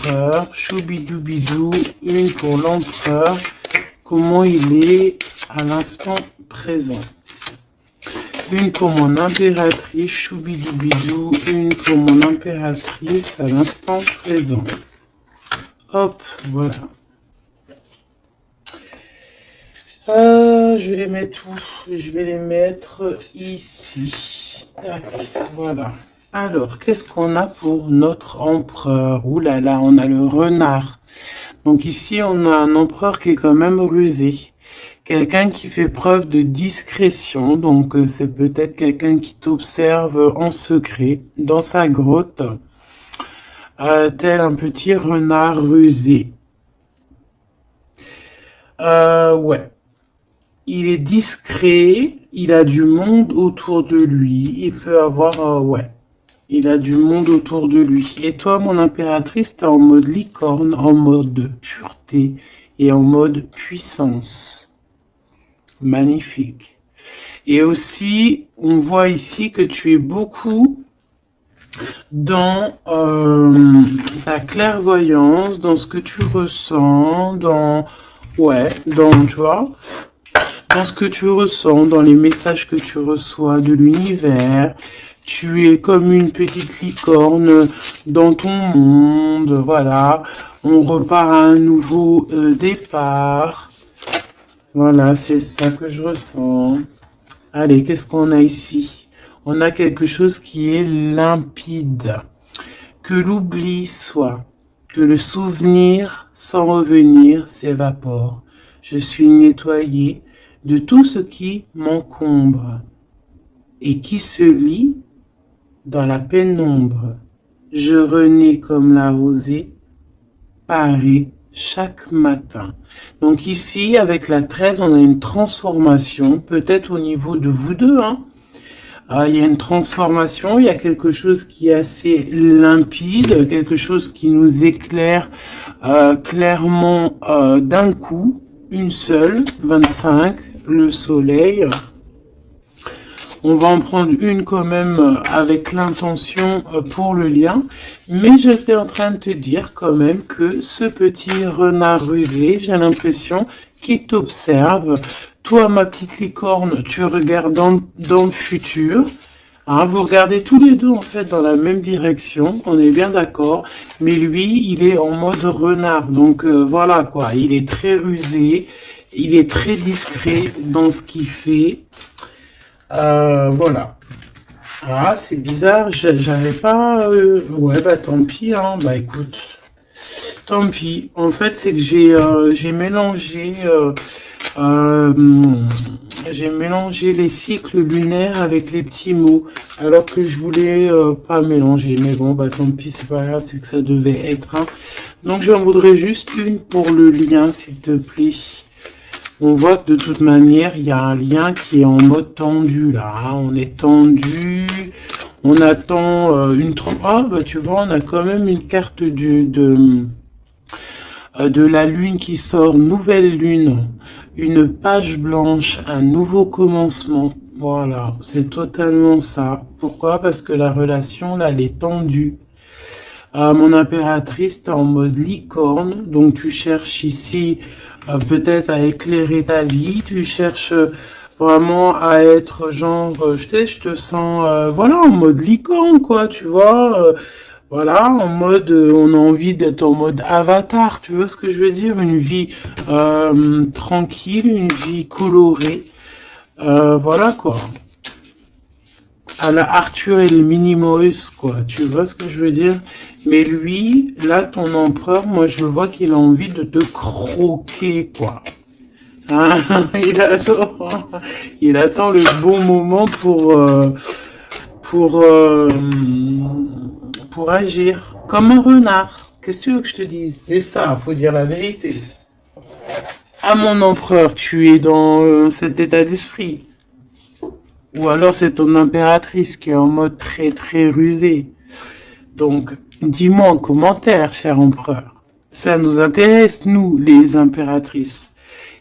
l'empereur. Choubidoubidou, une pour l'empereur. Comment il est à l'instant présent. Une pour mon impératrice. Choubidoubidou, une pour mon impératrice à l'instant présent. Hop, voilà. Je vais les mettre où? Je vais les mettre ici. Tac, voilà. Alors, qu'est-ce qu'on a pour notre empereur? Ouh là là, on a le renard. Donc ici, on a un empereur qui est quand même rusé. Quelqu'un qui fait preuve de discrétion. Donc, c'est peut-être quelqu'un qui t'observe en secret dans sa grotte. Tel un petit renard rusé. Ouais. Il est discret, il a du monde autour de lui, il peut avoir, ouais, il a du monde autour de lui. Et toi, mon impératrice, t'es en mode licorne, en mode pureté et en mode puissance. Magnifique. Et aussi, on voit ici que tu es beaucoup dans ta clairvoyance, dans ce que tu ressens, dans, ouais, dans, tu vois, dans ce que tu ressens, dans les messages que tu reçois de l'univers. Tu es comme une petite licorne dans ton monde, voilà. On repart à un nouveau départ. Voilà, c'est ça que je ressens. Allez, qu'est-ce qu'on a ici? On a quelque chose qui est limpide. Que l'oubli soit, que le souvenir sans revenir s'évapore. Je suis nettoyé de tout ce qui m'encombre et qui se lie dans la pénombre. Je renais comme la rosée, parée chaque matin. Donc ici, avec la 13, on a une transformation, peut-être au niveau de vous deux. Il y a une transformation, il y a quelque chose qui est assez limpide, quelque chose qui nous éclaire clairement d'un coup, une seule, 25, le soleil. On va en prendre une quand même avec l'intention pour le lien. Mais j'étais en train de te dire quand même que ce petit renard rusé, j'ai l'impression qu'il t'observe. Toi, ma petite licorne, tu regardes dans le futur. Vous regardez tous les deux en fait dans la même direction, on est bien d'accord. Mais lui, il est en mode renard. Donc voilà quoi, il est très rusé, il est très discret dans ce qu'il fait. Voilà. Ah, c'est bizarre, j'avais pas... Ouais, bah tant pis, hein. Bah écoute, tant pis. En fait, c'est que j'ai mélangé... j'ai mélangé les cycles lunaires avec les petits mots, alors que je voulais pas mélanger. Mais bon, bah tant pis, c'est pas grave, c'est que ça devait être. Donc j'en voudrais juste une pour le lien, s'il te plaît. On voit que de toute manière, il y a un lien qui est en mode tendu là. On est tendu. On attend une... Ah, bah tu vois, on a quand même une carte de la lune qui sort. Nouvelle lune. Une page blanche. Un nouveau commencement. Voilà, c'est totalement ça. Pourquoi? Parce que la relation, là, elle est tendue. Mon impératrice, t'es en mode licorne. Donc, tu cherches ici... peut-être à éclairer ta vie, tu cherches vraiment à être genre, je te sens, voilà, en mode licorne, quoi, tu vois, voilà, en mode, on a envie d'être en mode avatar, tu vois ce que je veux dire, une vie tranquille, une vie colorée, voilà, quoi. À la Arthur et les Minimoys, quoi, tu vois ce que je veux dire. Mais lui, là, ton empereur, moi, je vois qu'il a envie de te croquer, quoi. Il attend le bon moment pour agir. Comme un renard. Qu'est-ce que tu veux que je te dise? C'est ça, faut dire la vérité. Ah, mon empereur, tu es dans cet état d'esprit. Ou alors c'est ton impératrice qui est en mode très très rusé. Donc, dis-moi en commentaire, cher empereur. Ça nous intéresse, nous, les impératrices.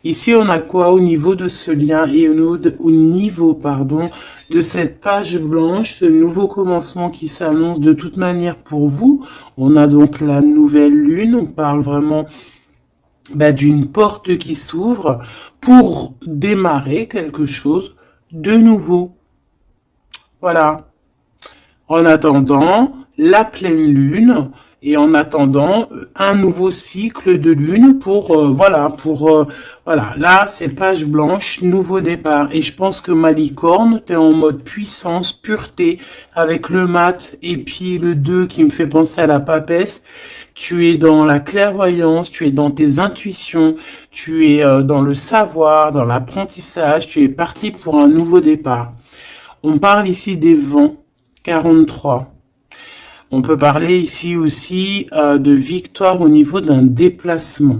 Ici, on a quoi au niveau de ce lien et au niveau, pardon, de cette page blanche, ce nouveau commencement qui s'annonce de toute manière pour vous. On a donc la nouvelle lune, on parle vraiment d'une porte qui s'ouvre pour démarrer quelque chose de nouveau. Voilà. En attendant la pleine lune et en attendant un nouveau cycle de lune pour voilà, là c'est page blanche, nouveau départ. Et je pense que ma licorne, t'es en mode puissance, pureté, avec le mat et puis le 2 qui me fait penser à la papesse. Tu es dans la clairvoyance, tu es dans tes intuitions, tu es dans le savoir, dans l'apprentissage, tu es parti pour un nouveau départ. On parle ici des vents, 43. On peut parler ici aussi de victoire au niveau d'un déplacement.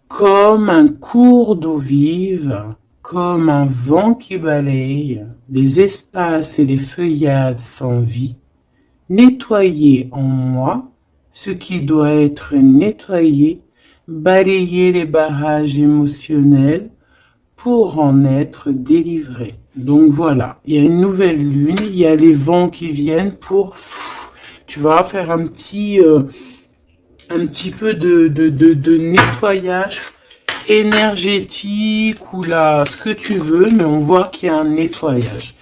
Comme un cours d'eau vive, comme un vent qui balaye les espaces et les feuillades sans vie, nettoyer en moi ce qui doit être nettoyé, balayer les barrages émotionnels pour en être délivré. Donc voilà, il y a une nouvelle lune, il y a les vents qui viennent pour, tu vas faire un petit peu de nettoyage énergétique ou là, ce que tu veux, mais on voit qu'il y a un nettoyage.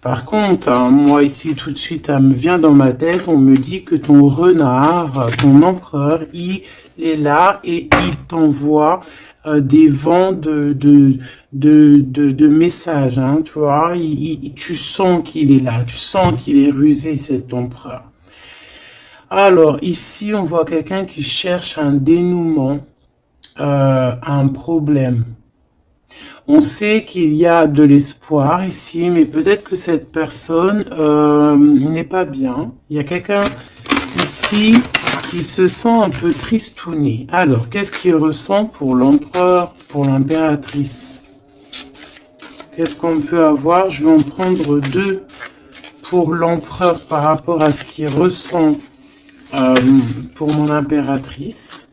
Par contre, moi ici tout de suite, ça me vient dans ma tête, on me dit que ton renard, ton empereur, il est là et il t'envoie des vents de messages, hein, tu vois, tu sens qu'il est là, tu sens qu'il est rusé, cet empereur. Alors, ici, on voit quelqu'un qui cherche un dénouement, un problème. On sait qu'il y a de l'espoir ici, mais peut-être que cette personne n'est pas bien. Il y a quelqu'un ici qui se sent un peu tristouné. Alors, qu'est-ce qu'il ressent pour l'empereur, pour l'impératrice? Qu'est-ce qu'on peut avoir? Je vais en prendre 2 pour l'empereur par rapport à ce qu'il ressent pour mon impératrice.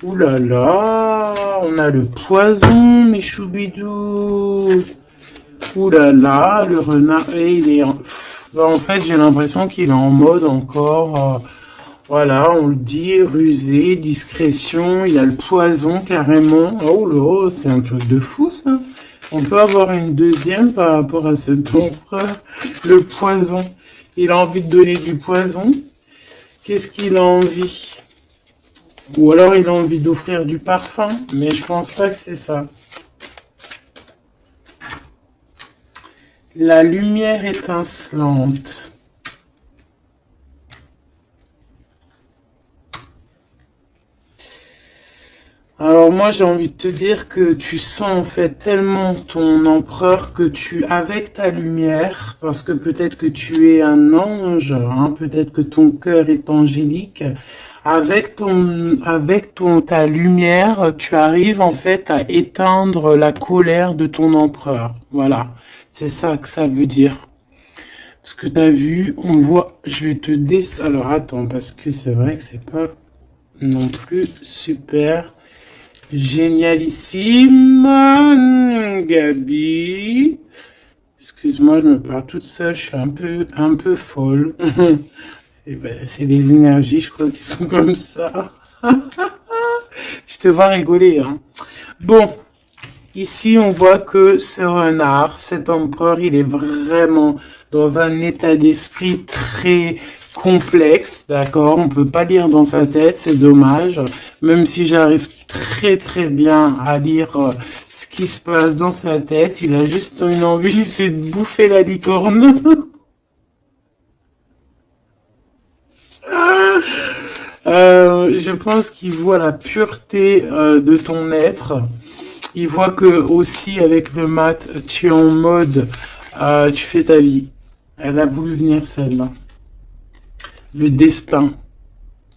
Ouh là là, on a le poison, mes choubidous. Ouh là là, le renard, et il est en fait, j'ai l'impression qu'il est en mode encore, voilà, on le dit, rusé, discrétion, il y a le poison carrément. Oh là, c'est un truc de fou ça. On peut avoir une deuxième par rapport à cet empereur, le poison. Il a envie de donner du poison. Qu'est-ce qu'il a envie? Ou alors il a envie d'offrir du parfum, mais je pense pas que c'est ça. La lumière étincelante. Alors moi j'ai envie de te dire que tu sens en fait tellement ton empereur que avec ta lumière, parce que peut-être que tu es un ange, hein, peut-être que ton cœur est angélique, avec ta lumière, tu arrives en fait à éteindre la colère de ton empereur. Voilà, c'est ça que ça veut dire. Parce que tu as vu, on voit, je vais te alors attends, parce que c'est vrai que c'est pas non plus super génialissime. Gabi, excuse-moi, je me parle toute seule, je suis un peu folle. C'est les énergies, je crois, qui sont comme ça. Je te vois rigoler, hein. Bon, ici, on voit que ce renard, cet empereur, il est vraiment dans un état d'esprit très complexe, d'accord? On peut pas lire dans sa tête, c'est dommage. Même si j'arrive très très bien à lire ce qui se passe dans sa tête, il a juste une envie, c'est de bouffer la licorne. Je pense qu'il voit la pureté de ton être. Il voit que aussi avec le mat, tu es en mode, tu fais ta vie. Elle a voulu venir celle-là. Le destin.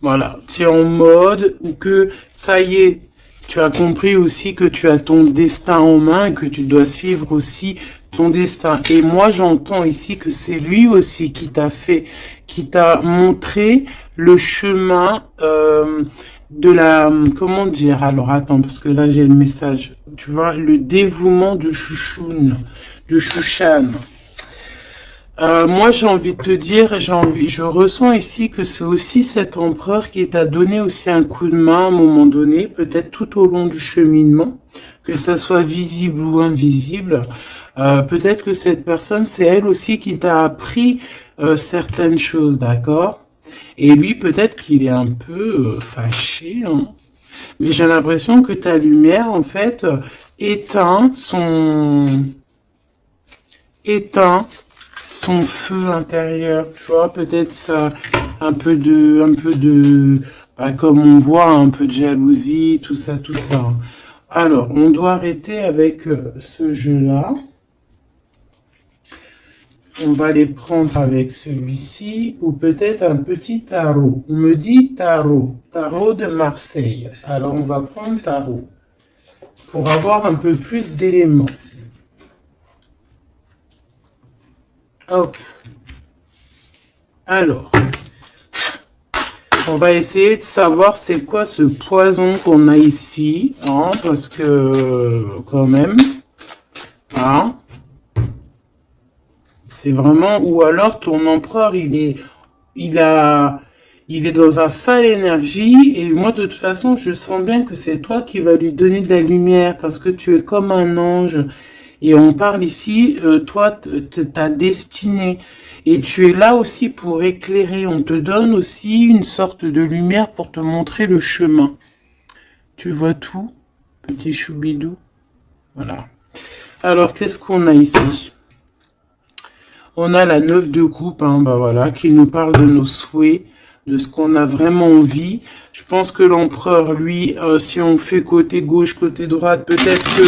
Voilà. Tu es en mode où que ça y est, tu as compris aussi que tu as ton destin en main et que tu dois suivre aussi ton destin. Et moi, j'entends ici que c'est lui aussi qui t'a montré le chemin de la, comment dire, alors attends, parce que là j'ai le message, tu vois, le dévouement de Chouchoun, de Chouchan. Moi, j'ai envie de te dire, je ressens ici que c'est aussi cet empereur qui t'a donné aussi un coup de main à un moment donné, peut-être tout au long du cheminement, que ça soit visible ou invisible. Peut-être que cette personne, c'est elle aussi qui t'a appris certaines choses, d'accord? Et lui, peut-être qu'il est un peu fâché, hein. Mais j'ai l'impression que ta lumière, en fait, éteint éteint son feu intérieur, tu vois, peut-être ça, bah, comme on voit, un peu de jalousie, tout ça, tout ça. Alors, on doit arrêter avec ce jeu-là. On va les prendre avec celui-ci, ou peut-être un petit tarot. On me dit tarot de Marseille. Alors, on va prendre tarot, pour avoir un peu plus d'éléments. Hop. Alors, on va essayer de savoir c'est quoi ce poison qu'on a ici, hein, parce que quand même, hein, c'est vraiment, ou alors ton empereur il est dans un sale énergie et moi de toute façon je sens bien que c'est toi qui vas lui donner de la lumière parce que tu es comme un ange. Et on parle ici, toi, ta destinée. Et tu es là aussi pour éclairer. On te donne aussi une sorte de lumière pour te montrer le chemin. Tu vois tout, petit choubidou? Voilà. Alors, qu'est-ce qu'on a ici? On a la 9 de coupe, hein, bah voilà, qui nous parle de nos souhaits, de ce qu'on a vraiment envie. Je pense que l'empereur, lui, si on fait côté gauche, côté droite, peut-être que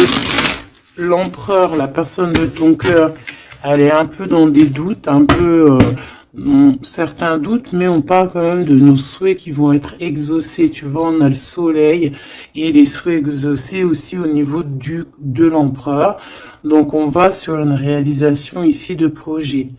l'empereur, la personne de ton cœur, elle est un peu dans des doutes, un peu certains doutes, mais on parle quand même de nos souhaits qui vont être exaucés. Tu vois, on a le soleil et les souhaits exaucés aussi au niveau de l'empereur. Donc on va sur une réalisation ici de projet.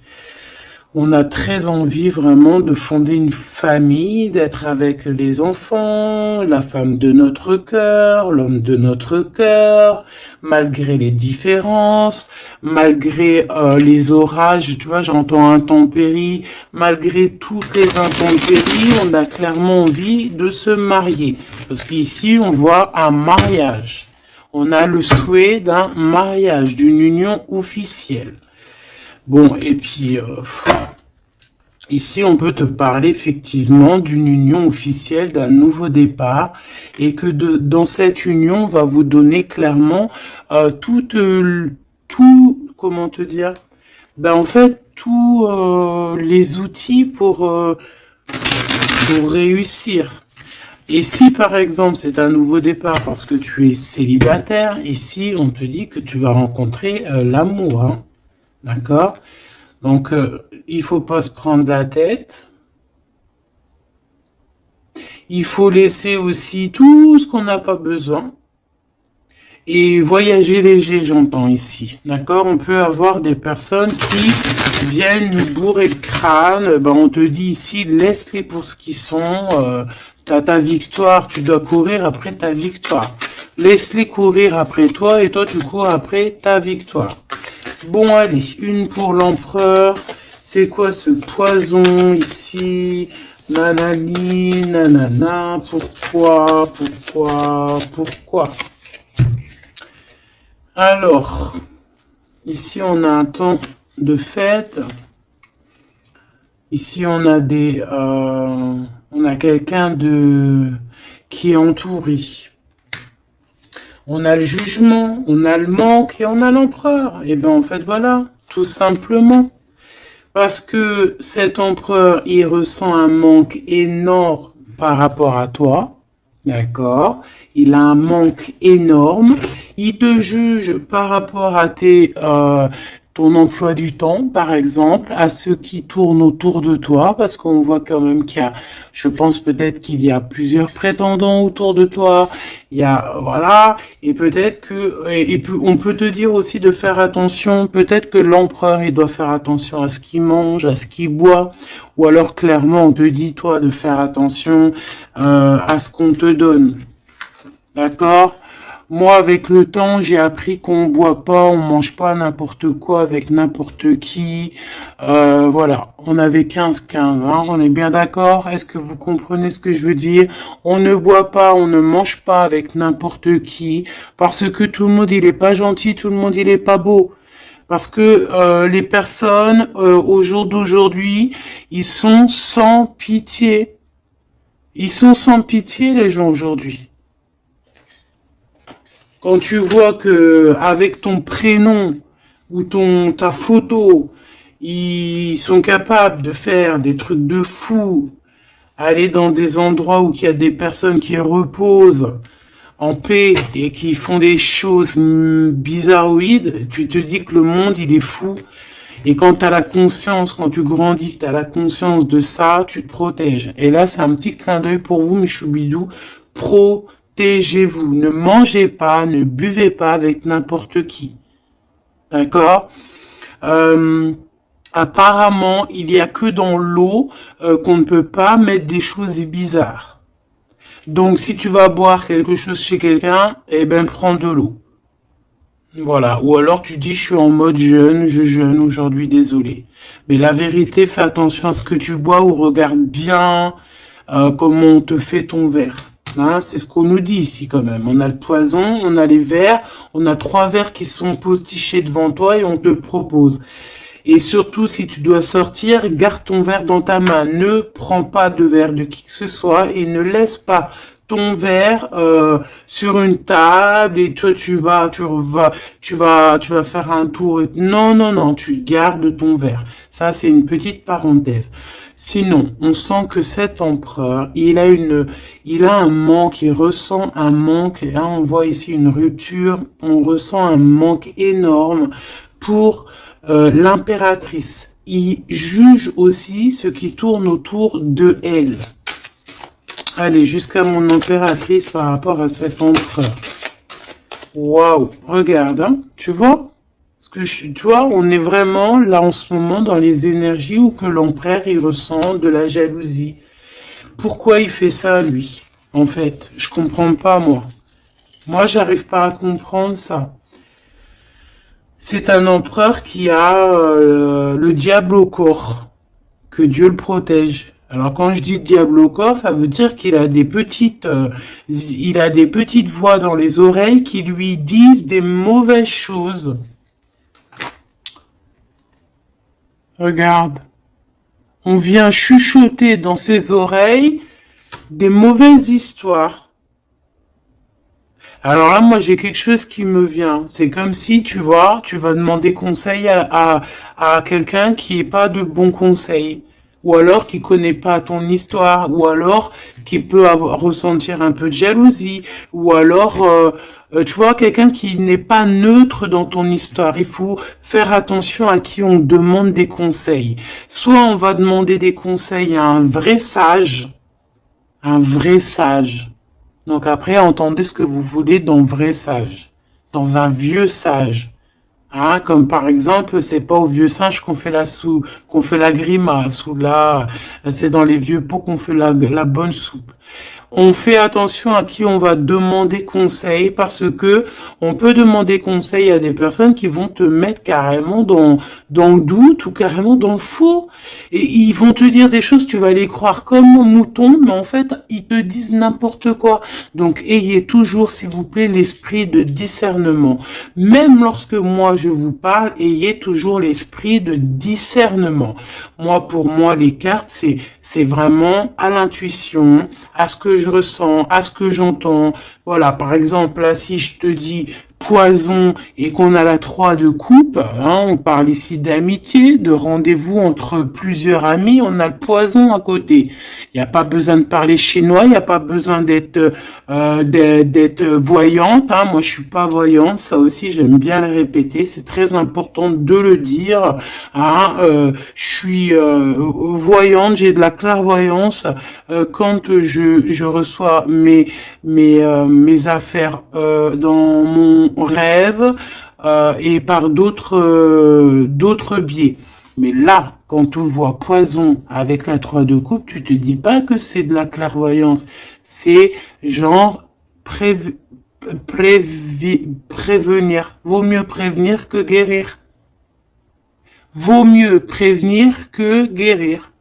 On a très envie vraiment de fonder une famille, d'être avec les enfants, la femme de notre cœur, l'homme de notre cœur, malgré les différences, malgré les orages, tu vois, j'entends intempéries, malgré toutes les intempéries, on a clairement envie de se marier. Parce qu'ici, on voit un mariage. On a le souhait d'un mariage, d'une union officielle. Bon, et puis, ici, on peut te parler effectivement d'une union officielle, d'un nouveau départ, et que dans cette union, on va vous donner clairement tout, comment te dire, ben en fait, tous les outils pour réussir. Et si par exemple c'est un nouveau départ parce que tu es célibataire, ici on te dit que tu vas rencontrer l'amour, hein. D'accord? Donc, il faut pas se prendre la tête. Il faut laisser aussi tout ce qu'on n'a pas besoin. Et voyager léger, j'entends ici. D'accord? On peut avoir des personnes qui viennent nous bourrer le crâne. Ben, on te dit ici, laisse-les pour ce qu'ils sont. T'as ta victoire, tu dois courir après ta victoire. Laisse-les courir après toi et toi, tu cours après ta victoire. Bon, allez, une pour l'empereur. C'est quoi ce poison ici? Nanani, nanana, pourquoi? Alors, ici on a un temps de fête. Ici on a on a quelqu'un qui est entouré. On a le jugement, on a le manque et on a l'empereur. Et bien en fait voilà, tout simplement. Parce que cet empereur, il ressent un manque énorme par rapport à toi. D'accord? Il a un manque énorme. Il te juge par rapport à ton emploi du temps, par exemple, à ceux qui tournent autour de toi, parce qu'on voit quand même qu'il y a, je pense peut-être qu'il y a plusieurs prétendants autour de toi, il y a, voilà, et peut-être que, on peut te dire aussi de faire attention, peut-être que l'empereur, il doit faire attention à ce qu'il mange, à ce qu'il boit, ou alors clairement, on te dit, toi, de faire attention à ce qu'on te donne. D'accord? Moi, avec le temps, j'ai appris qu'on boit pas, on mange pas n'importe quoi avec n'importe qui. Voilà, on avait 15-15, hein, on est bien d'accord? Est-ce que vous comprenez ce que je veux dire? On ne boit pas, on ne mange pas avec n'importe qui, parce que tout le monde, il est pas gentil, tout le monde, il est pas beau. Parce que les personnes, au jour d'aujourd'hui, ils sont sans pitié. Ils sont sans pitié, les gens, aujourd'hui. Quand tu vois que avec ton prénom ou ta photo, ils sont capables de faire des trucs de fou, aller dans des endroits où il y a des personnes qui reposent en paix et qui font des choses bizarroïdes, tu te dis que le monde, il est fou. Et quand tu as la conscience, quand tu grandis, tu as la conscience de ça, tu te protèges. Et là, c'est un petit clin d'œil pour vous, mes choubidous. Protégez-vous. Ne mangez pas, ne buvez pas avec n'importe qui. D'accord? Apparemment, il y a que dans l'eau qu'on ne peut pas mettre des choses bizarres. Donc, si tu vas boire quelque chose chez quelqu'un, eh ben, prends de l'eau. Voilà. Ou alors tu dis, je suis en mode jeûne, je jeûne aujourd'hui, désolé. Mais la vérité, fais attention à ce que tu bois ou regarde bien comment on te fait ton verre. Hein, c'est ce qu'on nous dit ici quand même. On a le poison, on a les verres, on a 3 verres qui sont postichés devant toi et on te propose. Et surtout, si tu dois sortir, garde ton verre dans ta main. Ne prends pas de verre de qui que ce soit et ne laisse pas ton verre sur une table et toi tu vas faire un tour. Non, non, non, tu gardes ton verre. Ça, c'est une petite parenthèse. Sinon, on sent que cet empereur, il a un manque, il ressent un manque. Là, on voit ici une rupture. On ressent un manque énorme pour l'impératrice. Il juge aussi ce qui tourne autour de elle. Allez, jusqu'à mon impératrice par rapport à cet empereur. Waouh, regarde, hein, tu vois? Tu vois, on est vraiment là en ce moment dans les énergies où que l'empereur il ressent de la jalousie. Pourquoi il fait ça lui? En fait, je comprends pas moi. Moi, j'arrive pas à comprendre ça. C'est un empereur qui a le diable au corps. Que Dieu le protège. Alors quand je dis diable au corps, ça veut dire qu'il a il a des petites voix dans les oreilles qui lui disent des mauvaises choses. Regarde, on vient chuchoter dans ses oreilles des mauvaises histoires. Alors là, moi, j'ai quelque chose qui me vient. C'est comme si, tu vois, tu vas demander conseil à quelqu'un qui n'est pas de bons conseils. Ou alors qui connaît pas ton histoire. Ou alors qui peut ressentir un peu de jalousie. Ou alors, tu vois, quelqu'un qui n'est pas neutre dans ton histoire. Il faut faire attention à qui on demande des conseils. Soit on va demander des conseils à un vrai sage. Un vrai sage. Donc après, entendez ce que vous voulez dans vrai sage, dans un vieux sage. Hein, comme par exemple, c'est pas au vieux singe qu'on fait la grimace, ou là, c'est dans les vieux pots qu'on fait la bonne soupe. On fait attention à qui on va demander conseil parce que on peut demander conseil à des personnes qui vont te mettre carrément dans le doute ou carrément dans le faux. Et ils vont te dire des choses, tu vas les croire comme un mouton, mais en fait, ils te disent n'importe quoi. Donc, ayez toujours, s'il vous plaît, l'esprit de discernement. Même lorsque moi, je vous parle, ayez toujours l'esprit de discernement. Moi, pour moi, les cartes, c'est vraiment à l'intuition, à ce que je ressens, à ce que j'entends. Voilà, par exemple, là, si je te dis poison et qu'on a la 3 de coupe, hein, on parle ici d'amitié, de rendez-vous entre plusieurs amis, on a le poison à côté. Il n'y a pas besoin de parler chinois, il n'y a pas besoin d'être voyante. Hein. Moi, je suis pas voyante, ça aussi, j'aime bien le répéter. C'est très important de le dire. Hein. Je suis voyante, j'ai de la clairvoyance quand je reçois mes affaires dans mon rêve et par d'autres biais. Mais là, quand tu vois poison avec la 3 de coupe, tu te dis pas que c'est de la clairvoyance. C'est genre prévenir. Vaut mieux prévenir que guérir. Vaut mieux prévenir que guérir.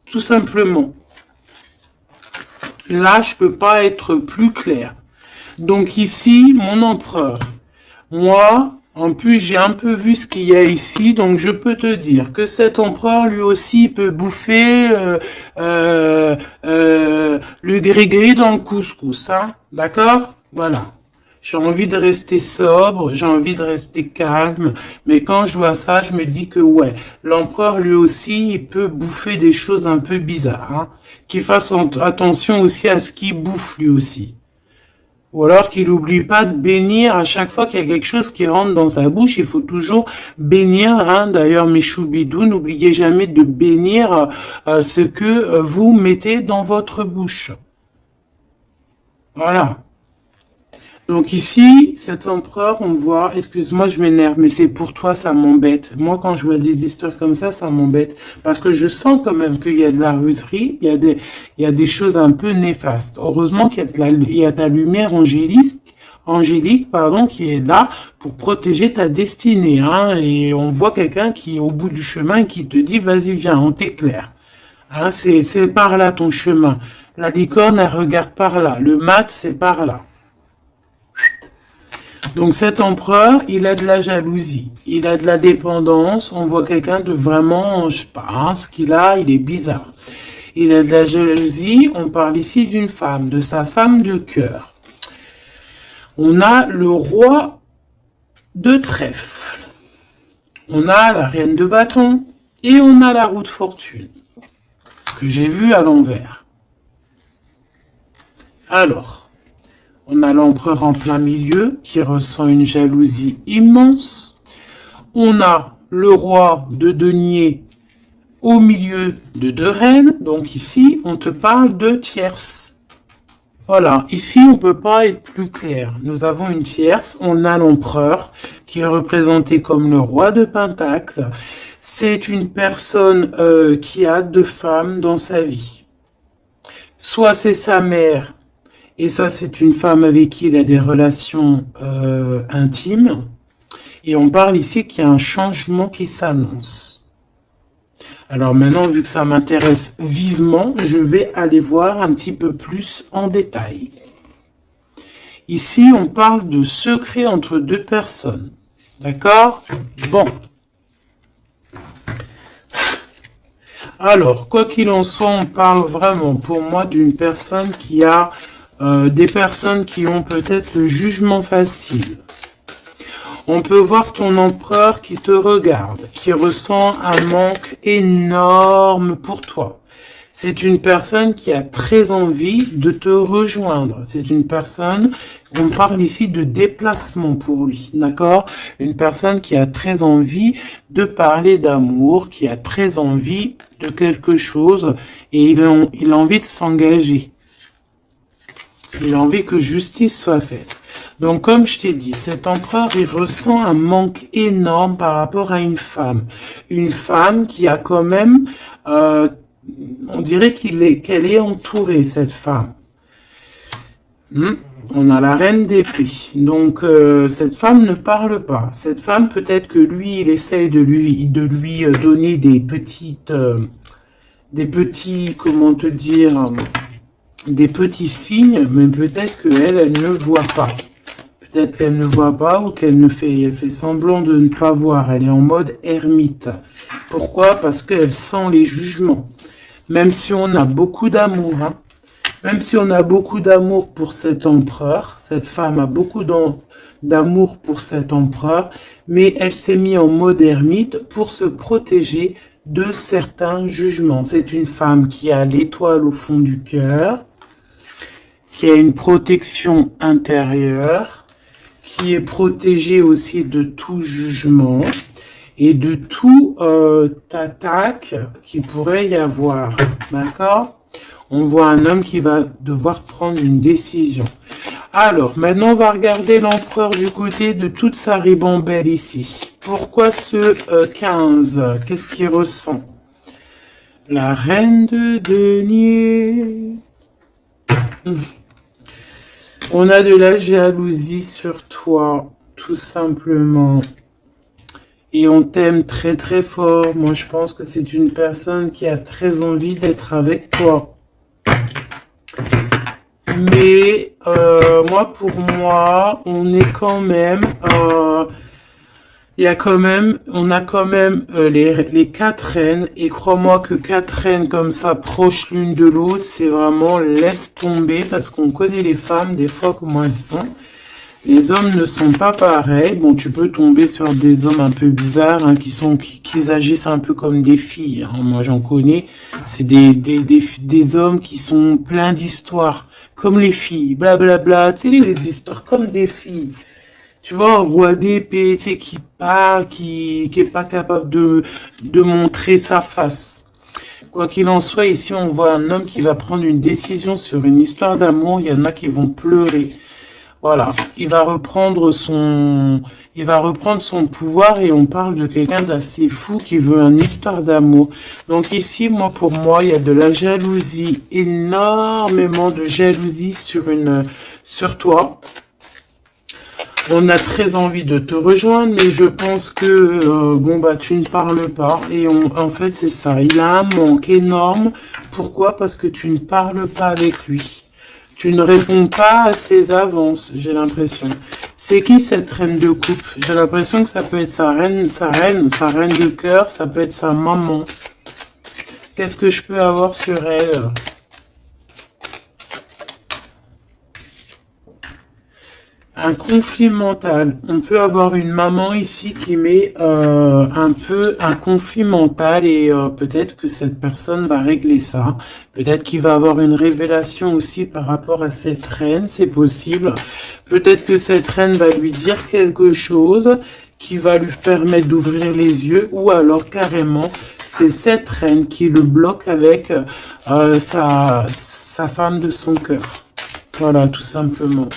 Tout simplement. Là, je peux pas être plus clair. Donc ici, mon empereur. Moi, en plus, j'ai un peu vu ce qu'il y a ici, donc je peux te dire que cet empereur, lui aussi, peut bouffer le gris-gris dans le couscous, hein. D'accord? Voilà. J'ai envie de rester sobre, j'ai envie de rester calme, mais quand je vois ça, je me dis que ouais, l'empereur, lui aussi, il peut bouffer des choses un peu bizarres, hein. Qu'il fasse attention aussi à ce qu'il bouffe, lui aussi. Ou alors qu'il n'oublie pas de bénir à chaque fois qu'il y a quelque chose qui rentre dans sa bouche. Il faut toujours bénir. Hein. D'ailleurs, mes choubidous, n'oubliez jamais de bénir ce que vous mettez dans votre bouche. Voilà. Donc ici, cet empereur, on voit, excuse-moi, je m'énerve, mais c'est pour toi, ça m'embête. Moi, quand je vois des histoires comme ça m'embête. Parce que je sens quand même qu'il y a de la ruserie, il y a des choses un peu néfastes. Heureusement qu'il y a ta lumière angélique, pardon, qui est là pour protéger ta destinée, hein. Et on voit quelqu'un qui est au bout du chemin et qui te dit, vas-y, viens, on t'éclaire. Hein, c'est par là ton chemin. La licorne, elle regarde par là. Le mat, c'est par là. Donc cet empereur, il a de la jalousie, il a de la dépendance, on voit quelqu'un de vraiment, je sais pas, hein, ce qu'il a, il est bizarre. Il a de la jalousie, on parle ici d'une femme, de sa femme de cœur. On a le roi de trèfle, on a la reine de bâton et on a la roue de fortune, que j'ai vue à l'envers. Alors, on a l'empereur en plein milieu qui ressent une jalousie immense. On a le roi de denier au milieu de 2 reines. Donc ici, on te parle de tierce. Voilà, ici, on ne peut pas être plus clair. Nous avons une tierce. On a l'empereur qui est représenté comme le roi de Pentacle. C'est une personne qui a 2 femmes dans sa vie. Soit c'est sa mère, et ça, c'est une femme avec qui il a des relations intimes. Et on parle ici qu'il y a un changement qui s'annonce. Alors maintenant, vu que ça m'intéresse vivement, je vais aller voir un petit peu plus en détail. Ici, on parle de secret entre 2 personnes. D'accord? Bon. Alors, quoi qu'il en soit, on parle vraiment, pour moi, d'une personne qui a des personnes qui ont peut-être le jugement facile. On peut voir ton empereur qui te regarde, qui ressent un manque énorme pour toi. C'est une personne qui a très envie de te rejoindre. C'est une personne, on parle ici de déplacement pour lui, d'accord? Une personne qui a très envie de parler d'amour, qui a très envie de quelque chose et il a envie de s'engager. Il a envie que justice soit faite. Donc, comme je t'ai dit, cet empereur, il ressent un manque énorme par rapport à une femme. Une femme qui a quand même, on dirait qu'elle est entourée, cette femme. On a la reine d'épée. Donc, cette femme ne parle pas. Cette femme, peut-être que lui, il essaye de lui donner des petits, comment te dire, des petits signes, mais peut-être qu'elle, elle ne voit pas. Peut-être qu'elle ne voit pas ou qu'elle fait semblant de ne pas voir. Elle est en mode ermite. Pourquoi? Parce qu'elle sent les jugements. Même si on a beaucoup d'amour, même si on a beaucoup d'amour pour cet empereur, cette femme a beaucoup d'amour pour cet empereur, mais elle s'est mise en mode ermite pour se protéger de certains jugements. C'est une femme qui a l'étoile au fond du cœur, qui a une protection intérieure, qui est protégée aussi de tout jugement et de tout attaque qui pourrait y avoir. D'accord? On voit un homme qui va devoir prendre une décision. Alors, maintenant, on va regarder l'empereur du côté de toute sa ribambelle ici. Pourquoi ce 15? Qu'est-ce qu'il ressent? La reine de denier. On a de la jalousie sur toi, tout simplement. Et on t'aime très très fort. Moi, je pense que c'est une personne qui a très envie d'être avec toi. Mais pour moi, on est quand même, on a quand même les 4 reines. Et crois-moi que 4 reines comme ça, proches l'une de l'autre, c'est vraiment laisse tomber parce qu'on connaît les femmes des fois comment elles sont. Les hommes ne sont pas pareils. Bon, tu peux tomber sur des hommes un peu bizarres, hein, qui agissent un peu comme des filles. Hein. Moi, j'en connais. C'est des hommes qui sont pleins d'histoires, comme les filles, blablabla. Tu sais, les histoires comme des filles. Tu vois, un roi d'épée, tu sais, qui parle, qui est pas capable de montrer sa face. Quoi qu'il en soit, ici, on voit un homme qui va prendre une décision sur une histoire d'amour. Il y en a qui vont pleurer. Voilà, il va reprendre son pouvoir et on parle de quelqu'un d'assez fou qui veut une histoire d'amour. Donc ici, pour moi, il y a de la jalousie, énormément de jalousie sur toi. On a très envie de te rejoindre, mais je pense que tu ne parles pas. Et en fait, c'est ça. Il a un manque énorme. Pourquoi? Parce que tu ne parles pas avec lui. Tu ne réponds pas à ses avances, j'ai l'impression. C'est qui cette reine de coupe? J'ai l'impression que ça peut être sa reine de cœur, ça peut être sa maman. Qu'est-ce que je peux avoir sur elle? Un conflit mental. On peut avoir une maman ici qui met un peu un conflit mental et peut-être que cette personne va régler ça. Peut-être qu'il va avoir une révélation aussi par rapport à cette reine, c'est possible. Peut-être que cette reine va lui dire quelque chose qui va lui permettre d'ouvrir les yeux ou alors carrément c'est cette reine qui le bloque avec sa femme de son cœur. Voilà, tout simplement.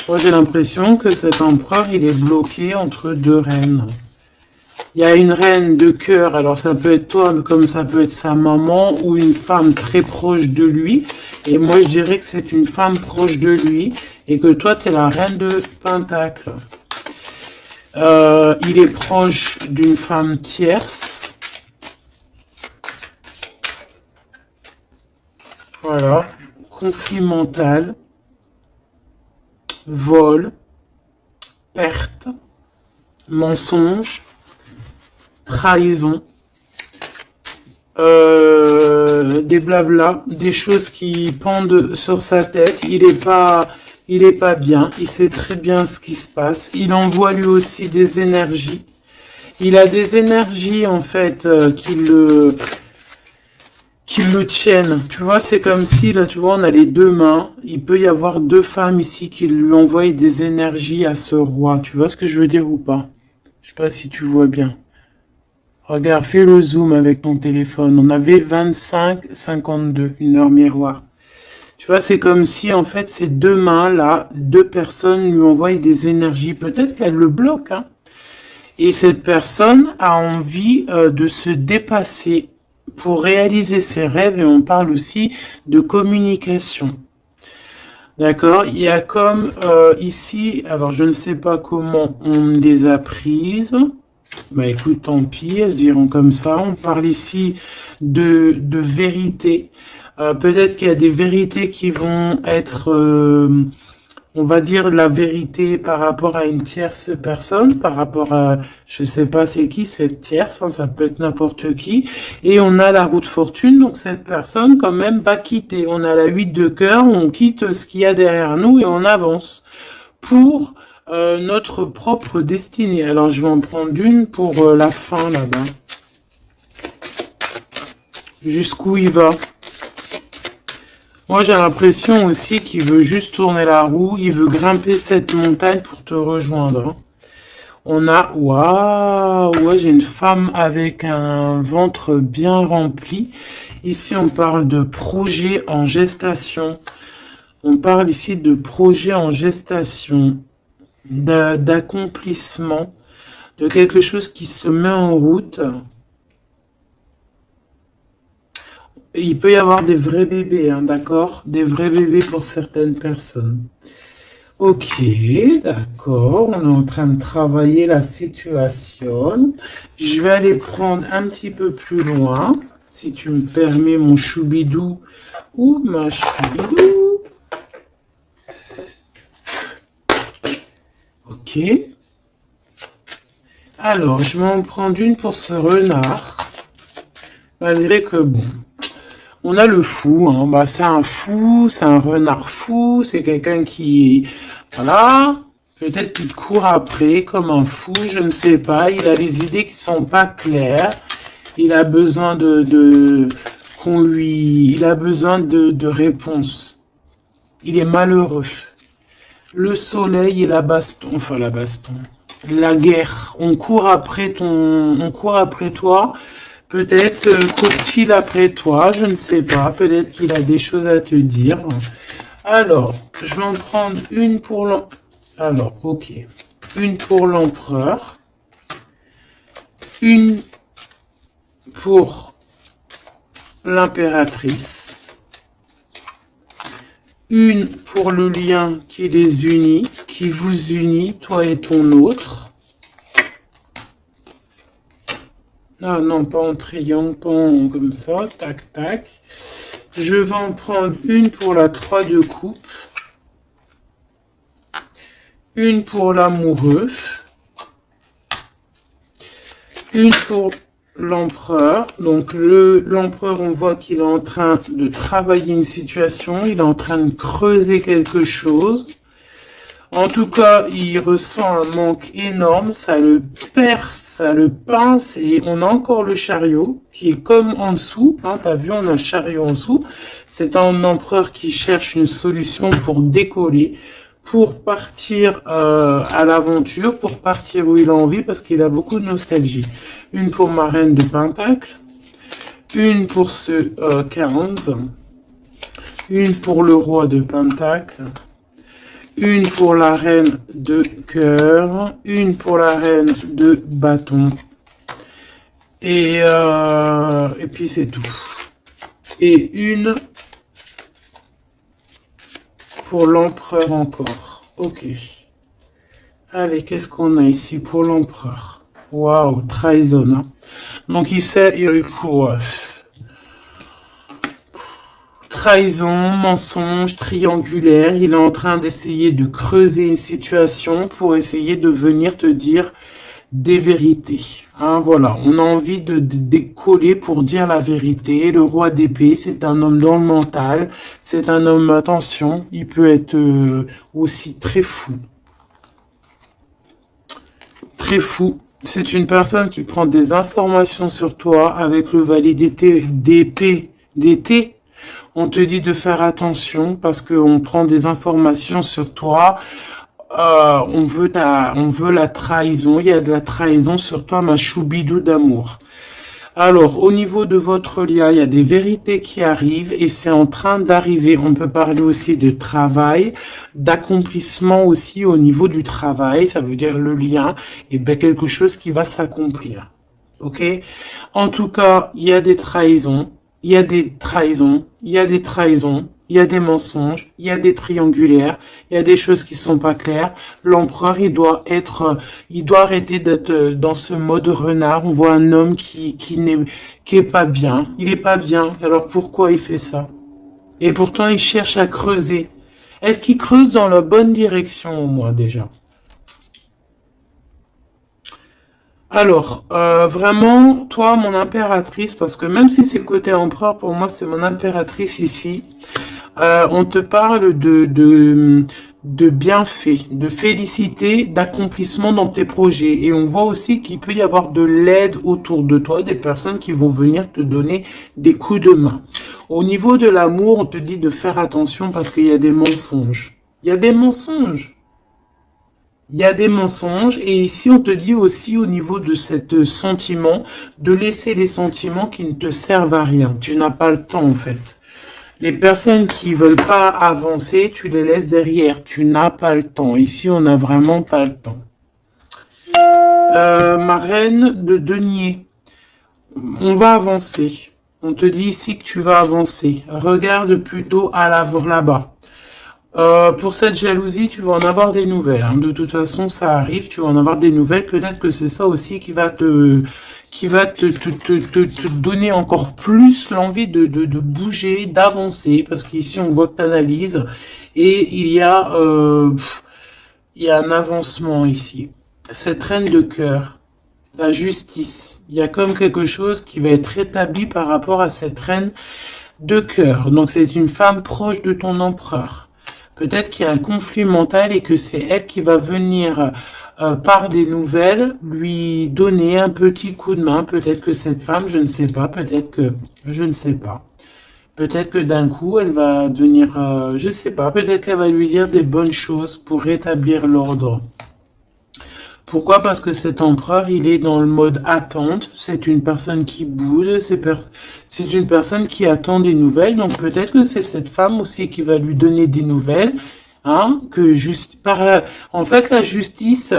Moi, j'ai l'impression que cet empereur, il est bloqué entre 2 reines. Il y a une reine de cœur, alors ça peut être toi, comme ça peut être sa maman, ou une femme très proche de lui. Et moi, je dirais que c'est une femme proche de lui, et que toi, tu es la reine de Pentacle. Il est proche d'une femme tierce. Voilà, conflit mental. Vol, perte, mensonge, trahison, des blabla, des choses qui pendent sur sa tête. Il est pas bien. Il sait très bien ce qui se passe. Il envoie lui aussi des énergies. Il a des énergies en fait qui le tiennent. Tu vois, c'est comme si, là, tu vois, on a les 2 mains. Il peut y avoir 2 femmes ici qui lui envoient des énergies à ce roi. Tu vois ce que je veux dire ou pas? Je sais pas si tu vois bien. Regarde, fais le zoom avec ton téléphone. On avait 25-52, une heure miroir. Tu vois, c'est comme si, en fait, ces 2 mains-là, 2 personnes lui envoient des énergies. Peut-être qu'elle le bloque, hein. Et cette personne a envie de se dépasser pour réaliser ses rêves, et on parle aussi de communication. D'accord? Il y a comme ici, alors je ne sais pas comment on les a prises. Bah écoute, tant pis, elles se diront comme ça. On parle ici de vérité. Peut-être qu'il y a des vérités qui vont être on va dire la vérité par rapport à une tierce personne, par rapport à, je sais pas c'est qui cette tierce, hein, ça peut être n'importe qui. Et on a la roue de fortune, donc cette personne quand même va quitter. On a la 8 de cœur, on quitte ce qu'il y a derrière nous et on avance pour notre propre destinée. Alors je vais en prendre une pour la fin là-bas. Jusqu'où il va? Moi, j'ai l'impression aussi qu'il veut juste tourner la roue, il veut grimper cette montagne pour te rejoindre. On a, waouh, ouais, j'ai une femme avec un ventre bien rempli. Ici, on parle de projet en gestation. On parle ici de projet en gestation, d'accomplissement, de quelque chose qui se met en route. Il peut y avoir des vrais bébés, hein, d'accord? Des vrais bébés pour certaines personnes. Ok, d'accord. On est en train de travailler la situation. Je vais aller prendre un petit peu plus loin, si tu me permets, mon choubidou ou ma choubidou. Ok. Alors, je vais en prendre une pour ce renard. Malgré que, bon, on a le fou, hein. Bah, c'est un fou, c'est un renard fou, c'est quelqu'un qui, voilà, peut-être qu'il court après comme un fou, je ne sais pas. Il a des idées qui sont pas claires. Il a besoin il a besoin de réponses. Il est malheureux. Le soleil et la baston, enfin la baston, la guerre. On court après toi. Peut-être court-il après toi, je ne sais pas. Peut-être qu'il a des choses à te dire. Alors, je vais en prendre une pour l'empereur. Alors, ok. Une pour l'empereur. Une pour l'impératrice. Une pour le lien qui les unit, qui vous unit, toi et ton autre. Ah non, pas en triangle, pas en comme ça, tac, tac. Je vais en prendre une pour la 3 de coupe. Une pour l'amoureux. Une pour l'empereur. Donc l'empereur, on voit qu'il est en train de travailler une situation. Il est en train de creuser quelque chose. En tout cas, il ressent un manque énorme, ça le perce, ça le pince, et on a encore le chariot qui est comme en dessous, hein, t'as vu, on a un chariot en dessous. C'est un empereur qui cherche une solution pour décoller, pour partir à l'aventure, pour partir où il a envie, parce qu'il a beaucoup de nostalgie. Une pour ma reine de Pentacle, une pour ce 15, une pour le roi de Pentacle, une pour la reine de cœur, une pour la reine de bâton, et puis c'est tout. Et une pour l'empereur encore. Ok. Allez, qu'est-ce qu'on a ici pour l'empereur? Waouh, trahison. Hein. Donc il sait, trahison, mensonge, triangulaire. Il est en train d'essayer de creuser une situation pour essayer de venir te dire des vérités. Hein, voilà, on a envie de décoller pour dire la vérité. Le roi d'épée, c'est un homme dans le mental. C'est un homme, attention, il peut être aussi très fou. Très fou. C'est une personne qui prend des informations sur toi avec le valet d'épée, d'été. On te dit de faire attention parce qu'on prend des informations sur toi. On veut la trahison. Il y a de la trahison sur toi, ma choubidou d'amour. Alors, au niveau de votre lien, il y a des vérités qui arrivent et c'est en train d'arriver. On peut parler aussi de travail, d'accomplissement aussi au niveau du travail. Ça veut dire le lien et bien quelque chose qui va s'accomplir. Ok? En tout cas, il y a des trahisons. Il y a des trahisons, il y a des trahisons, il y a des mensonges, il y a des triangulaires, il y a des choses qui sont pas claires. L'empereur, il doit arrêter d'être dans ce mode renard. On voit un homme qui est pas bien. Il est pas bien. Alors pourquoi il fait ça? Et pourtant, il cherche à creuser. Est-ce qu'il creuse dans la bonne direction au moins déjà? Alors, vraiment, toi, mon impératrice, parce que même si c'est côté empereur, pour moi, c'est mon impératrice ici. On te parle de bienfaits, de félicité, d'accomplissement dans tes projets. Et on voit aussi qu'il peut y avoir de l'aide autour de toi, des personnes qui vont venir te donner des coups de main. Au niveau de l'amour, on te dit de faire attention parce qu'il y a des mensonges. Il y a des mensonges. Il y a des mensonges et ici on te dit aussi au niveau de cet sentiment de laisser les sentiments qui ne te servent à rien. Tu n'as pas le temps en fait. Les personnes qui veulent pas avancer, tu les laisses derrière. Tu n'as pas le temps. Ici on n'a vraiment pas le temps. Ma reine de denier. On va avancer. On te dit ici que tu vas avancer. Regarde plutôt à l'avant là-bas. Pour cette jalousie, tu vas en avoir des nouvelles. Hein. De toute façon, ça arrive, tu vas en avoir des nouvelles. Peut-être que c'est ça aussi qui va te donner encore plus l'envie de bouger, d'avancer. Parce qu'ici, on voit que tu analyses. Et il y a un avancement ici. Cette reine de cœur, la justice. Il y a comme quelque chose qui va être rétabli par rapport à cette reine de cœur. Donc, c'est une femme proche de ton empereur. Peut-être qu'il y a un conflit mental et que c'est elle qui va venir par des nouvelles lui donner un petit coup de main. Peut-être que cette femme, je ne sais pas, peut-être que je ne sais pas. Peut-être que d'un coup, elle va devenir, je ne sais pas, peut-être qu'elle va lui dire des bonnes choses pour rétablir l'ordre. Pourquoi? Parce que cet empereur, il est dans le mode attente. C'est une personne qui boude. C'est une personne qui attend des nouvelles. Donc peut-être que c'est cette femme aussi qui va lui donner des nouvelles. Hein, en fait, la justice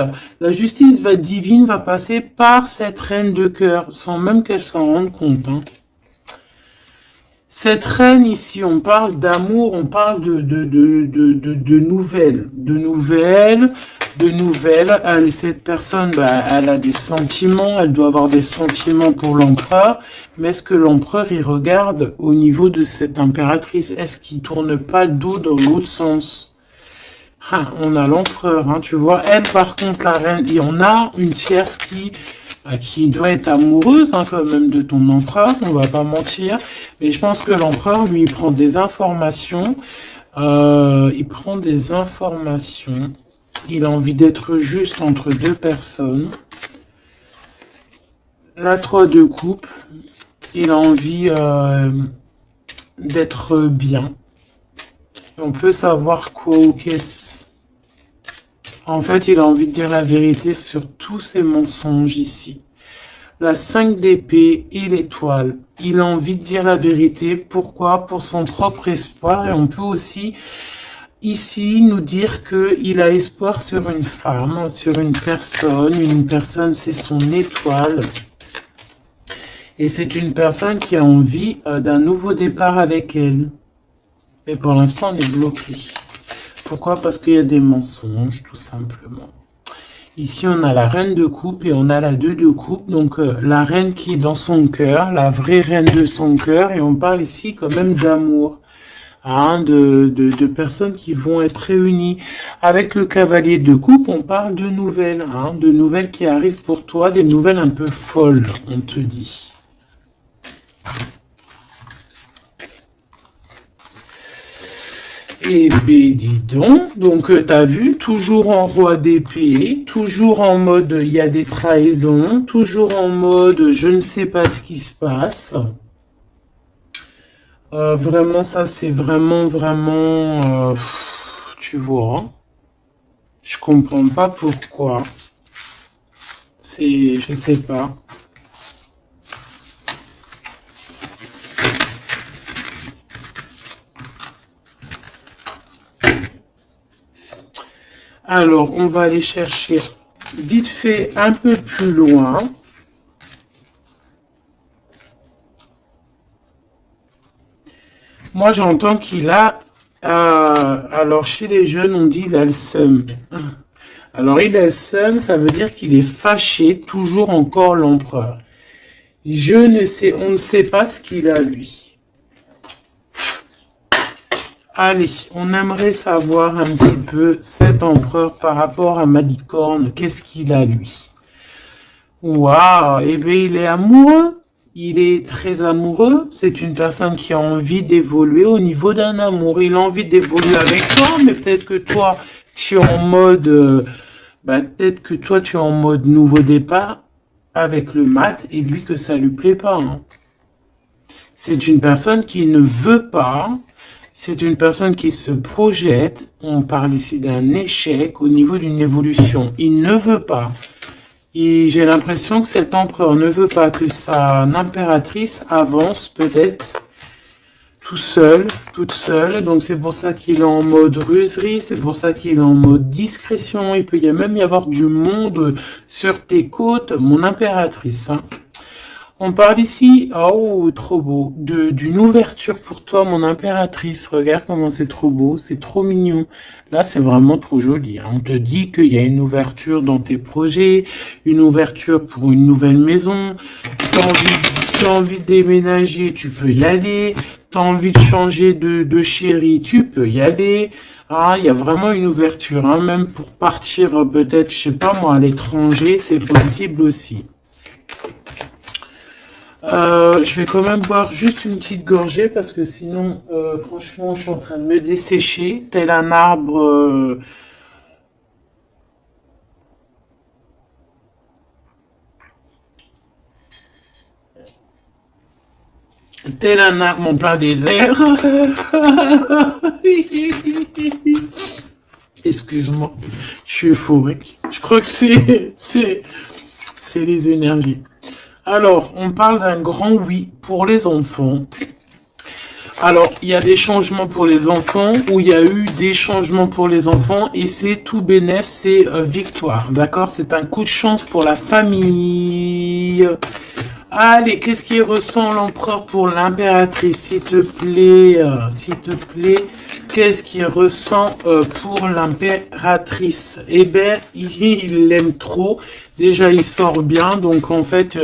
divine va passer par cette reine de cœur, sans même qu'elle s'en rende compte. Hein. Cette reine ici, on parle d'amour, on parle de nouvelles, cette personne, elle a des sentiments, elle doit avoir des sentiments pour l'empereur, mais est-ce que l'empereur, il regarde au niveau de cette impératrice? Est-ce qu'il tourne pas le dos dans l'autre sens? On a l'empereur, hein, tu vois. Elle, par contre, la reine, et on a une tierce qui doit être amoureuse, hein, quand même, de ton empereur, on va pas mentir. Mais je pense que l'empereur, lui, il prend des informations. Il a envie d'être juste entre deux personnes. La 3 de coupe. Il a envie d'être bien. On peut savoir quoi ou qu'est-ce. En fait, il a envie de dire la vérité sur tous ces mensonges ici. La 5 d'épée et l'étoile. Il a envie de dire la vérité. Pourquoi? Pour son propre espoir. Et on peut aussi, ici, nous dire qu'il a espoir sur une femme, sur une personne. Une personne, c'est son étoile. Et c'est une personne qui a envie d'un nouveau départ avec elle. Mais pour l'instant, on est bloqué. Pourquoi? Parce qu'il y a des mensonges, tout simplement. Ici, on a la reine de coupe et on a la 2 de coupe. Donc, la reine qui est dans son cœur, la vraie reine de son cœur. Et on parle ici quand même d'amour. Hein, de personnes qui vont être réunies. Avec le cavalier de coupe, on parle de nouvelles. Hein, de nouvelles qui arrivent pour toi, des nouvelles un peu folles, on te dit. Eh bien, dis donc t'as vu, toujours en roi d'épée, toujours en mode il y a des trahisons, toujours en mode je ne sais pas ce qui se passe. Vraiment, ça c'est vraiment, tu vois, je comprends pas pourquoi. Je sais pas. Alors, on va aller chercher vite fait un peu plus loin. Moi, j'entends qu'il a... alors, chez les jeunes, on dit il a le seum. Alors, il a le seum, ça veut dire qu'il est fâché, toujours encore l'empereur. On ne sait pas ce qu'il a, lui. Allez, on aimerait savoir un petit peu cet empereur par rapport à Malicorne. Qu'est-ce qu'il a, lui? Waouh, eh bien, il est amoureux. Il est très amoureux. C'est une personne qui a envie d'évoluer au niveau d'un amour. Il a envie d'évoluer avec toi, mais peut-être que toi, tu es en mode, peut-être que toi, tu es en mode nouveau départ avec le mat et lui que ça lui plaît pas, hein. C'est une personne qui ne veut pas. C'est une personne qui se projette. On parle ici d'un échec au niveau d'une évolution. Il ne veut pas. Et j'ai l'impression que cet empereur ne veut pas que sa impératrice avance peut-être tout seul, toute seule. Donc c'est pour ça qu'il est en mode ruserie, c'est pour ça qu'il est en mode discrétion. Il peut même y avoir du monde sur tes côtes, mon impératrice, hein. On parle ici, oh, trop beau, d'une ouverture pour toi, mon impératrice. Regarde comment c'est trop beau, c'est trop mignon. Là, c'est vraiment trop joli, hein. On te dit qu'il y a une ouverture dans tes projets, une ouverture pour une nouvelle maison. T'as envie de déménager, tu peux y aller. T'as envie de changer de chérie, tu peux y aller. Ah, il y a vraiment une ouverture, hein. Même pour partir peut-être, je sais pas moi, à l'étranger, c'est possible aussi. Je vais quand même boire juste une petite gorgée parce que sinon, franchement, je suis en train de me dessécher, tel un arbre, en plein désert. Excuse-moi, je suis euphorique. Je crois que c'est les énergies. Alors, on parle d'un grand oui pour les enfants. Alors, il y a des changements pour les enfants, ou il y a eu des changements pour les enfants, et c'est tout bénef, c'est victoire, d'accord? C'est un coup de chance pour la famille. Allez, qu'est-ce qu'il ressent l'empereur pour l'impératrice, s'il te plaît, qu'est-ce qu'il ressent pour l'impératrice? Eh ben, il l'aime trop. Déjà, il sort bien, donc en fait,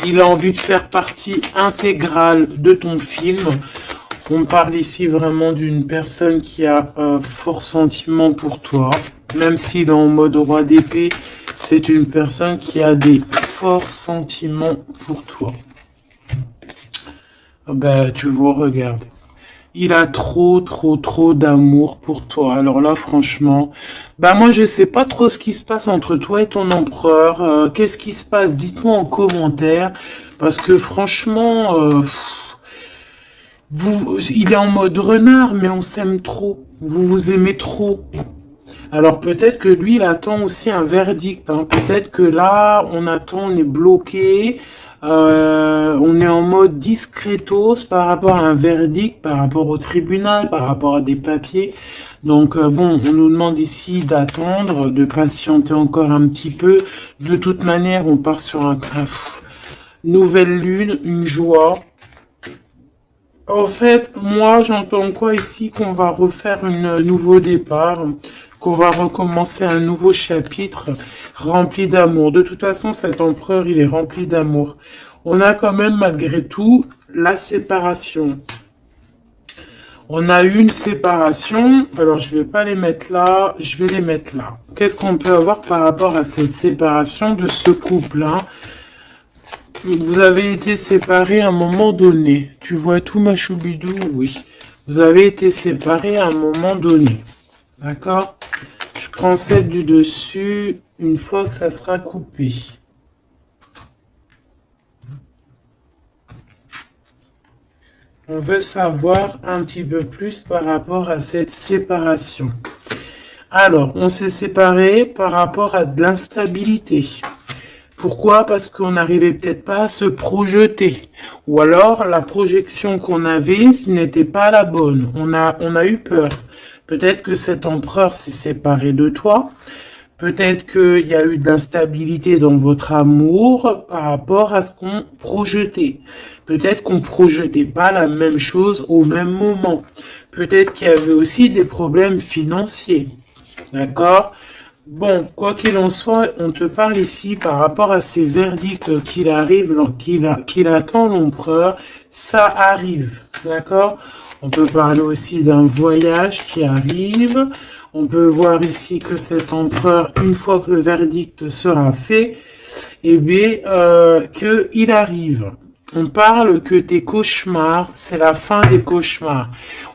il a envie de faire partie intégrale de ton film. On parle ici vraiment d'une personne qui a fort sentiment pour toi, même s'il est en mode roi d'épée. C'est une personne qui a des forts sentiments pour toi. Ben, tu vois, regarde. Il a trop d'amour pour toi. Alors là, franchement, bah moi, je sais pas trop ce qui se passe entre toi et ton empereur. Qu'est-ce qui se passe? Dites-moi en commentaire. Parce que franchement, il est en mode renard, mais on s'aime trop. Vous vous aimez trop. Alors peut-être que lui, il attend aussi un verdict, hein. Peut-être que là, on est bloqué, on est en mode discretos par rapport à un verdict, par rapport au tribunal, par rapport à des papiers. Donc bon, on nous demande ici d'attendre, de patienter encore un petit peu. De toute manière, on part sur un nouvelle lune, une joie. En fait, moi, j'entends quoi ici? Qu'on va refaire un nouveau départ, qu'on va recommencer un nouveau chapitre rempli d'amour. De toute façon, cet empereur, il est rempli d'amour. On a quand même, malgré tout, la séparation. On a eu une séparation. Alors, je vais pas les mettre là, je vais les mettre là. Qu'est-ce qu'on peut avoir par rapport à cette séparation de ce couple-là? Vous avez été séparés à un moment donné. Tu vois tout, ma choubidou? Oui. Vous avez été séparés à un moment donné. D'accord? Je prends celle du dessus une fois que ça sera coupé. On veut savoir un petit peu plus par rapport à cette séparation. Alors, on s'est séparés par rapport à de l'instabilité. Pourquoi? Parce qu'on n'arrivait peut-être pas à se projeter. Ou alors, la projection qu'on avait, ce n'était pas la bonne. On a eu peur. Peut-être que cet empereur s'est séparé de toi. Peut-être qu'il y a eu de l'instabilité dans votre amour par rapport à ce qu'on projetait. Peut-être qu'on ne projetait pas la même chose au même moment. Peut-être qu'il y avait aussi des problèmes financiers. D'accord? Bon, quoi qu'il en soit, on te parle ici par rapport à ces verdicts qu'il attend l'empereur. ça arrive, d'accord? On peut parler aussi d'un voyage qui arrive. On peut voir ici que cet empereur, une fois que le verdict sera fait, eh bien, qu'il arrive. On parle que tes cauchemars, c'est la fin des cauchemars.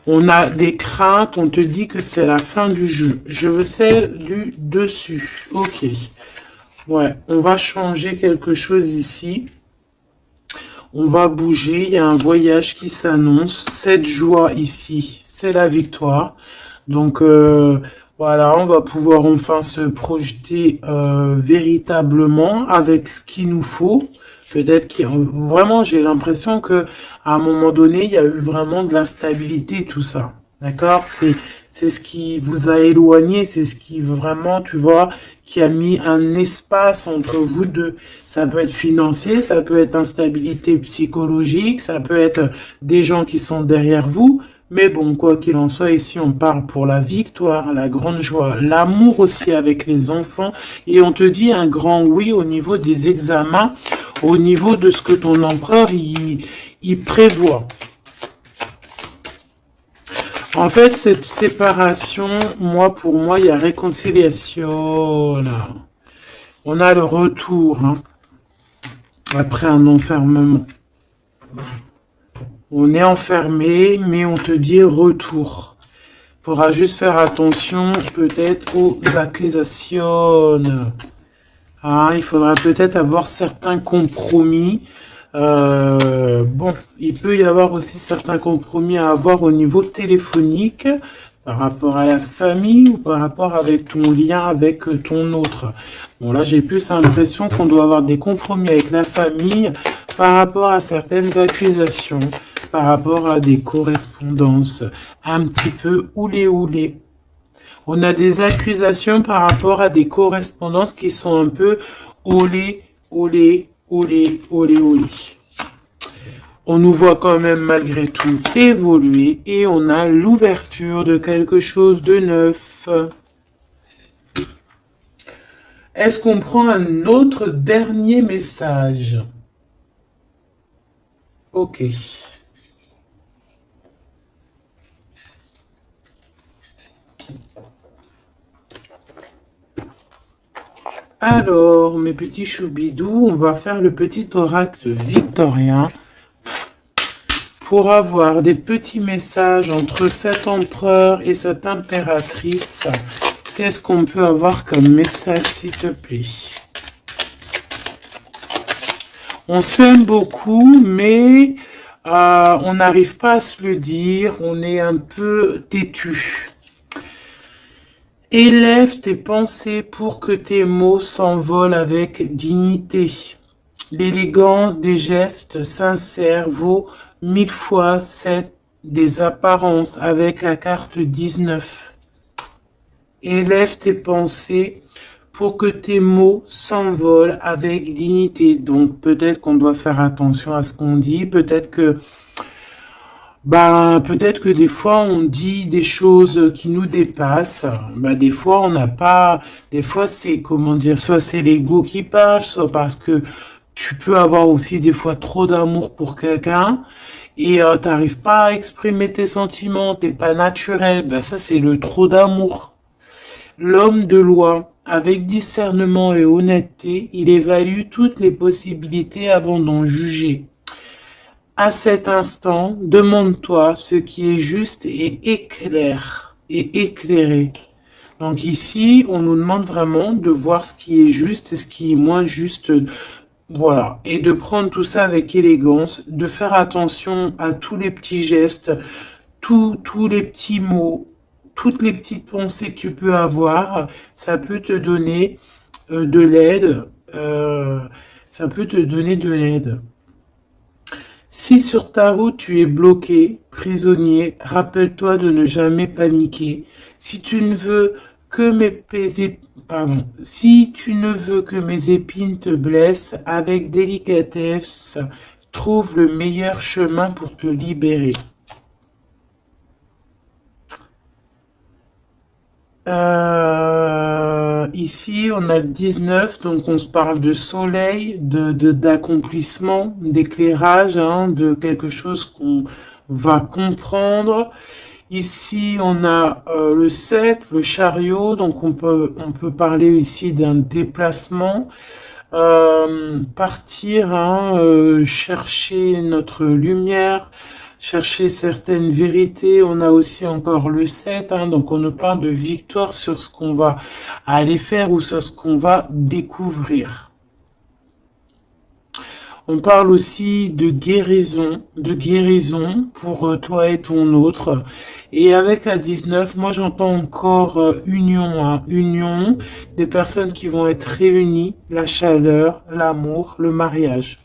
On a des craintes, on te dit que c'est la fin du jeu. Je veux celle du dessus. Ok. Ouais, on va changer quelque chose ici. On va bouger, il y a un voyage qui s'annonce. Cette joie ici, c'est la victoire. Donc, voilà, on va pouvoir enfin se projeter véritablement avec ce qu'il nous faut. Peut-être qu'il vraiment, j'ai l'impression que à un moment donné, il y a eu vraiment de l'instabilité, tout ça. D'accord? C'est ce qui vous a éloigné, c'est ce qui vraiment, tu vois, qui a mis un espace entre vous deux. Ça peut être financier, ça peut être instabilité psychologique, ça peut être des gens qui sont derrière vous. Mais bon, quoi qu'il en soit, ici, on parle pour la victoire, la grande joie, l'amour aussi avec les enfants. Et on te dit un grand oui au niveau des examens, au niveau de ce que ton empereur, il prévoit. En fait, cette séparation, pour moi, il y a réconciliation. Là. On a le retour, hein, après un enfermement. On est enfermé, mais on te dit retour. Il faudra juste faire attention peut-être aux accusations. Hein, il faudra peut-être avoir certains compromis. Bon, il peut y avoir aussi certains compromis à avoir au niveau téléphonique par rapport à la famille ou par rapport avec ton lien avec ton autre. Bon, là, j'ai plus l'impression qu'on doit avoir des compromis avec la famille par rapport à certaines accusations, par rapport à des correspondances un petit peu oulé. On a des accusations par rapport à des correspondances qui sont un peu olé. On nous voit quand même malgré tout évoluer et on a l'ouverture de quelque chose de neuf. Est-ce qu'on prend un autre dernier message? Ok. Alors, mes petits choubidous, on va faire le petit oracle victorien pour avoir des petits messages entre cet empereur et cette impératrice. Qu'est-ce qu'on peut avoir comme message, s'il te plaît? On s'aime beaucoup, mais on n'arrive pas à se le dire. On est un peu têtu. Élève tes pensées pour que tes mots s'envolent avec dignité. L'élégance des gestes sincères vaut 1000 fois celle des apparences avec la carte 19. Élève tes pensées pour que tes mots s'envolent avec dignité. Donc peut-être qu'on doit faire attention à ce qu'on dit, peut-être que des fois on dit des choses qui nous dépassent. Des fois on n'a pas, des fois c'est soit c'est l'ego qui parle, soit parce que tu peux avoir aussi des fois trop d'amour pour quelqu'un et t'arrives pas à exprimer tes sentiments, t'es pas naturel. Ça c'est le trop d'amour. L'homme de loi, avec discernement et honnêteté, il évalue toutes les possibilités avant d'en juger. À cet instant, demande-toi ce qui est juste et éclairé. Donc ici, on nous demande vraiment de voir ce qui est juste et ce qui est moins juste. Voilà. Et de prendre tout ça avec élégance, de faire attention à tous les petits gestes, tous les petits mots, toutes les petites pensées que tu peux avoir. Ça peut te donner de l'aide. Ça peut te donner de l'aide. Si sur ta route tu es bloqué, prisonnier, rappelle-toi de ne jamais paniquer. Si tu ne veux que mes épines te blessent, avec délicatesse, trouve le meilleur chemin pour te libérer. Ici, on a le 19, donc on se parle de soleil, d'accomplissement, d'éclairage, hein, de quelque chose qu'on va comprendre. Ici, on a le 7, le chariot, donc on peut parler ici d'un déplacement. Partir, hein, chercher notre lumière, chercher certaines vérités. On a aussi encore le 7, hein, donc on nous parle de victoire sur ce qu'on va aller faire ou sur ce qu'on va découvrir. On parle aussi de guérison pour toi et ton autre. Et avec la 19, moi j'entends encore union, hein, union, des personnes qui vont être réunies, la chaleur, l'amour, le mariage.